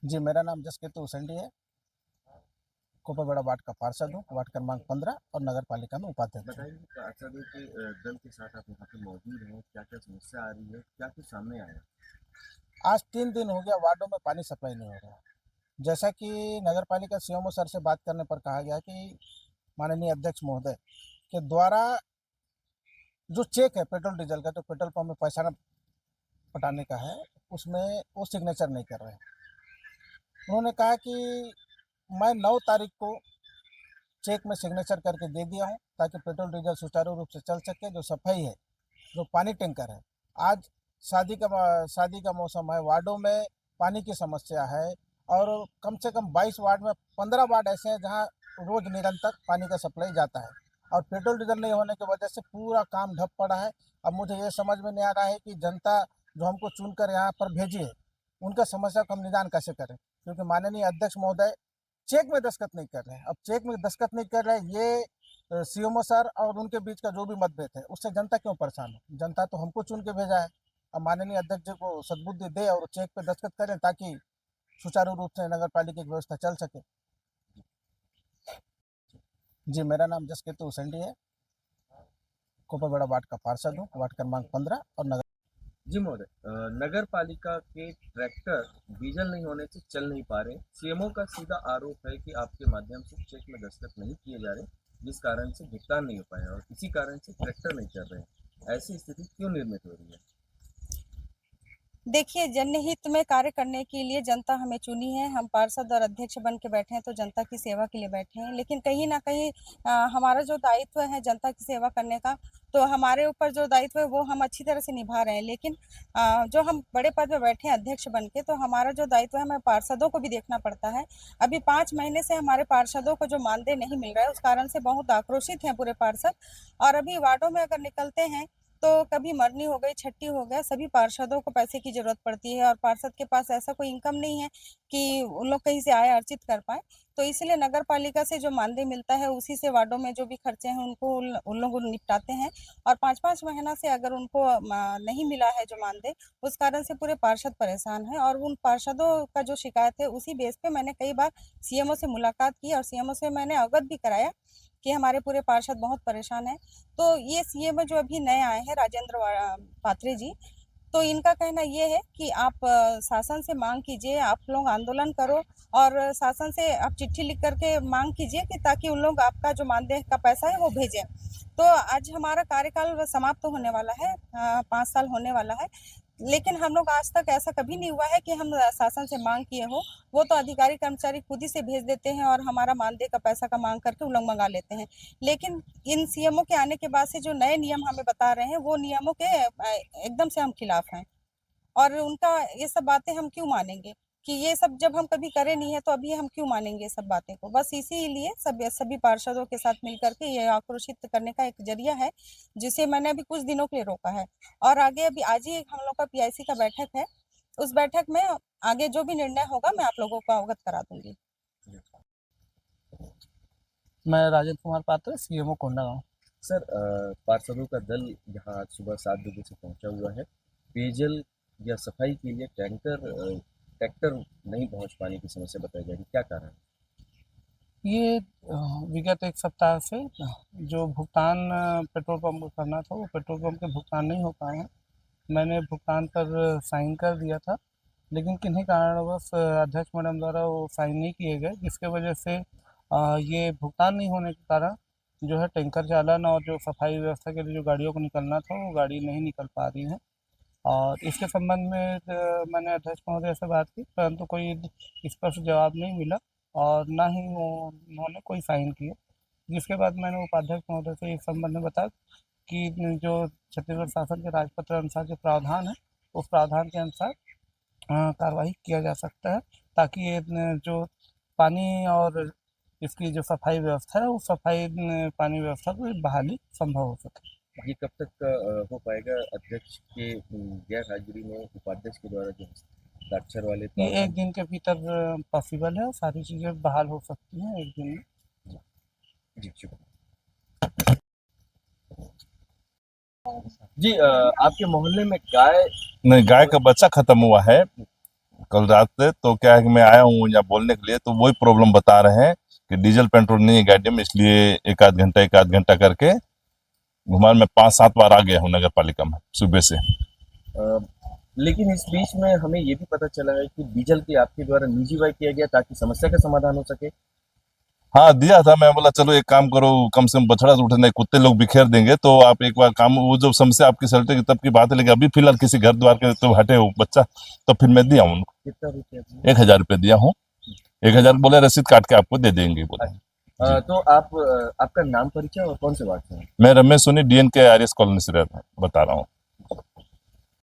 जी, मेरा नाम जसकीर्त उसेंडी है। कोपरबेड़ा वार्ड का पार्षद हूँ, वार्ड क्रमांक 15 और नगर पालिका में उपाध्यक्ष हूँ। बताइए पार्षदों के दल के साथ आप यहाँ पे मौजूद हैं, क्या-क्या समस्या आ रही है, क्या कुछ सामने आया? आज 3 दिन हो गया वार्डों में पानी सप्लाई नहीं हो रहा है। जैसा कि नगर पालिका सीएमओ सर से बात करने पर कहा गया कि माननीय अध्यक्ष महोदय के द्वारा जो चेक है पेट्रोल डीजल का, जो पेट्रोल पंप में पैसा न पटाने का है, उसमें वो सिग्नेचर नहीं कर रहे हैं। उन्होंने कहा कि मैं 9 तारीख को चेक में सिग्नेचर करके दे दिया हूँ ताकि पेट्रोल डीजल सुचारू रूप से चल सके। जो सफाई है, जो पानी टैंकर है, आज शादी का मौसम है, वार्डों में पानी की समस्या है और कम से कम 22 वार्ड में 15 वार्ड ऐसे हैं जहां रोज निरंतर पानी का सप्लाई जाता है और पेट्रोल डीजल नहीं होने की वजह से पूरा काम ठप पड़ा है। अब मुझे ये समझ में नहीं आ रहा है कि जनता जो हमको चुनकर यहाँ पर भेजी है, उनका समस्या का हम निदान कैसे करें, क्योंकि माननीय अध्यक्ष महोदय चेक में दस्तखत नहीं कर रहे हैं। अब चेक में दस्तखत नहीं कर रहे हैं, ये सीएमओ सर और उनके बीच का जो भी मतभेद है, उससे जनता क्यों परेशान है? जनता तो हमको चुन के भेजा है। अब माननीय अध्यक्ष जी को सद्बुद्धि दे और चेक पे दस्तखत करें ताकि सुचारू रूप से नगर पालिका की व्यवस्था चल सके। जी, मेरा नाम जसकीर्त उसेंडी है। कोपरबेड़ा वार्ड का पार्षद हूँ, वार्ड क्रमांक 15 और नगर। जी महोदय, नगर पालिका के ट्रैक्टर डीजल नहीं होने से चल नहीं पा रहे। सीएमओ का सीधा आरोप है कि आपके माध्यम से चेक में दस्तखत नहीं किए जा रहे, जिस कारण से भुगतान नहीं हो पाया और इसी कारण से ट्रैक्टर नहीं चल रहे हैं। ऐसी स्थिति क्यों निर्मित हो रही है? देखिए, जनहित में कार्य करने के लिए जनता हमें चुनी है। हम पार्षद और अध्यक्ष बन के बैठे हैं तो जनता की सेवा के लिए बैठे हैं, लेकिन कहीं ना कहीं हमारा जो दायित्व है जनता की सेवा करने का, तो हमारे ऊपर जो दायित्व है वो हम अच्छी तरह से निभा रहे हैं। लेकिन जो हम बड़े पद पे बैठे हैं अध्यक्ष बन के, तो हमारा जो दायित्व है हमें पार्षदों को भी देखना पड़ता है। अभी 5 महीने से हमारे पार्षदों को जो मानदेय नहीं मिल रहा है, उस कारण से बहुत आक्रोशित हैं पूरे पार्षद। और अभी वार्डों में अगर निकलते हैं तो कभी मरनी हो गई, छट्टी हो गया, सभी पार्षदों को पैसे की जरूरत पड़ती है और पार्षद के पास ऐसा कोई इनकम नहीं है कि उन लोग कहीं से आय अर्जित कर पाए। तो इसलिए नगर पालिका से जो मानदेय मिलता है उसी से वार्डों में जो भी खर्चे हैं उनको उन लोग निपटाते हैं। और 5-5 महीना से अगर उनको नहीं मिला है जो मानदेय, उस कारण से पूरे पार्षद परेशान है। और उन पार्षदों का जो शिकायत है उसी बेस पे मैंने कई बार सीएमओ से मुलाकात की और सीएमओ से मैंने अवगत भी कराया कि हमारे पूरे पार्षद बहुत परेशान है। तो ये सीएम जो अभी नए आए हैं राजेंद्र पात्रे जी, तो इनका कहना ये है कि आप शासन से मांग कीजिए, आप लोग आंदोलन करो और शासन से आप चिट्ठी लिख करके मांग कीजिए कि ताकि उन लोग आपका जो मानदेय का पैसा है वो भेजें। तो आज हमारा कार्यकाल समाप्त होने वाला है, 5 साल होने वाला है, लेकिन हम लोग आज तक ऐसा कभी नहीं हुआ है कि हम शासन से मांग किए हो। वो तो अधिकारी कर्मचारी खुद ही से भेज देते हैं और हमारा मानदेय का पैसा का मांग करके उन लोग मंगा लेते हैं। लेकिन इन सीएमओ के आने के बाद से जो नए नियम हमें बता रहे हैं वो नियमों के एकदम से हम खिलाफ हैं। और उनका ये सब बातें हम क्यों मानेंगे कि ये सब जब हम कभी करे नहीं है तो अभी हम क्यों मानेंगे ये सब बातें को। बस इसीलिए सभी पार्षदों के साथ मिलकर के ये आक्रोशित करने का एक जरिया है, जिसे मैंने अभी कुछ दिनों के लिए रोका है। और आगे अभी आज ही हम लोग का पीआईसी का बैठक है, उस बैठक में आगे जो भी निर्णय होगा मैं आप लोगों को अवगत करा दूंगी। मैं राजेंद्र कुमार पात्र, सीएमओ कोंडागांव। सर, पार्षदों का दल यहाँ आज सुबह 7 बजे से पहुँचा हुआ है। पेयजल या सफाई के लिए ट्रैक्टर नहीं पहुँच पाने की समस्या बताई जा रही है, क्या कारण है? ये विगत 1 सप्ताह से जो भुगतान पेट्रोल पंप को करना था, वो पेट्रोल पंप के भुगतान नहीं हो पाए हैं। मैंने भुगतान पर साइन कर दिया था, लेकिन किन्हीं कारणवश अध्यक्ष मैडम द्वारा वो साइन नहीं किए गए, जिसके वजह से ये भुगतान नहीं होने के कारण जो है टैंकर चालन और जो सफाई व्यवस्था के लिए जो गाड़ियों को निकलना था, वो गाड़ी नहीं निकल पा रही हैं। और इसके संबंध में मैंने अध्यक्ष महोदय से बात की, परंतु कोई स्पष्ट जवाब नहीं मिला और ना ही उन्होंने कोई साइन किए। जिसके बाद मैंने उपाध्यक्ष महोदय से इस संबंध में बताया कि जो छत्तीसगढ़ शासन के राजपत्र अनुसार जो प्रावधान है, उस प्रावधान के अनुसार कार्रवाई किया जा सकता है, ताकि ये जो पानी और इसकी जो सफाई व्यवस्था है, उस सफाई पानी व्यवस्था को बहाली संभव हो सके। ये कब तक हो पाएगा? अध्यक्ष के गैर हाजिरी में उपाध्यक्ष के द्वारा जो हस्ताक्षर वाले ये 1 प्रावधान। दिन के भीतर पॉसिबल है और सारी चीज़ें बहाल हो सकती हैं 1 दिन में। जी, शुक्रिया। जी, आपके मोहल्ले में गाय नहीं, गाय का बच्चा खत्म हुआ है। कल रात से। तो क्या है कि मैं आया हूँ यहाँ बोलने के लिए, तो वही प्रॉब्लम बता रहे हैं कि डीजल पेट्रोल नहीं है गाड़ी में, इसलिए एक आध घंटा करके घुमान में 5-7 बार आ गया हूँ नगर पालिका में सुबह से। लेकिन इस बीच में हमें ये भी पता चला है कि डीजल की आपके द्वारा निजी व्यय किया गया ताकि समस्या का समाधान हो सके। हाँ दिया था, मैं बोला चलो एक काम करो, कम से कम बछड़ा से उठने कुत्ते लोग बिखेर देंगे, तो आप एक बार काम, वो जो समस्या आपकी सलटे तब की बात है, लेकिन अभी फिलहाल किसी घर द्वार के तो हटे हो बच्चा, तो फिर मैं दिया हूँ उनको। कितना रुपया दिए? 1,000 रुपये दिया हूँ। 1,000 बोले रसीद काट के आपको दे देंगे बोले। तो आप आपका नाम परिचय और कौन से वार्ड से हैं? मैं रमेश सोनी DNK आर्यस कॉलोनी से रहता बता रहा हूँ।